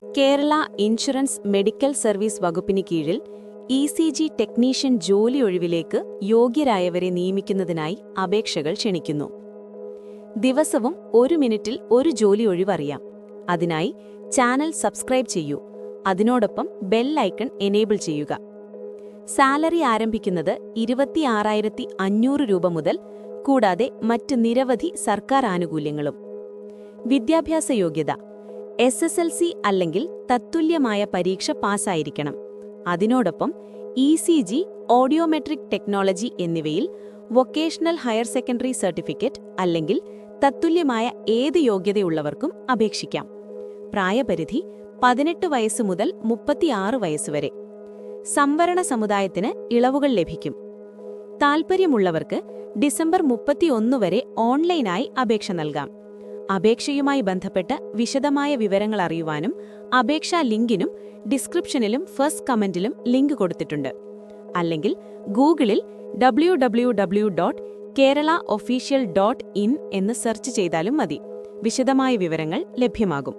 Kerala insurance medical service വകുപ്പിന് കീഴിൽ ഇ.സി.ജി. Technician ജോലി ഒഴിവിലേക്ക് യോഗ്യരായവരെ നിയമിക്കുന്നതിനായി അപേക്ഷകൾ ക്ഷണിക്കുന്നു. ദിവസവും 1 മിനിറ്റിൽ ഒരു ജോലി ഒഴിവറിയാം. അതിനായി ചാനൽ സബ്സ്ക്രൈബ് ചെയ്യൂ. അതിനോടൊപ്പം ബെൽ ഐക്കൺ എനേബിൾ ചെയ്യുക. സാലറി ആരംഭിക്കുന്നത് 26,500 രൂപ മുതൽ, കൂടാതെ മറ്റ് നിരവധി സർക്കാർ ആനുകൂല്യങ്ങളും. വിദ്യാഭ്യാസ യോഗ്യത: SSLC അല്ലെങ്കിൽ തത്തുല്യമായ പരീക്ഷ പാസ്സായിരിക്കണം. അതിനോടൊപ്പം ഇ.സി.ജി., ഓഡിയോമെട്രിക് ടെക്നോളജി എന്നിവയിൽ വൊക്കേഷണൽ ഹയർ സെക്കൻഡറി സർട്ടിഫിക്കറ്റ് അല്ലെങ്കിൽ തത്തുല്യമായ ഏത് യോഗ്യതയുള്ളവർക്കും അപേക്ഷിക്കാം. പ്രായപരിധി 18 വയസ്സ് മുതൽ 36 വയസ്സ് വരെ. സംവരണ സമുദായത്തിന് ഇളവുകൾ ലഭിക്കും. താൽപ്പര്യമുള്ളവർക്ക് ഡിസംബർ 31 വരെ ഓൺലൈനായി അപേക്ഷ നൽകാം. അപേക്ഷയുമായി ബന്ധപ്പെട്ട് വിശദമായ വിവരങ്ങൾ അറിയുവാനും അപേക്ഷാ ലിങ്കിനും ഡിസ്ക്രിപ്ഷനിലും ഫസ്റ്റ് കമന്റിലും ലിങ്ക് കൊടുത്തിട്ടുണ്ട്. അല്ലെങ്കിൽ ഗൂഗിളിൽ www.keralaofficial.in എന്ന് സെർച്ച് ചെയ്താലും മതി. വിശദമായ വിവരങ്ങൾ ലഭ്യമാകും.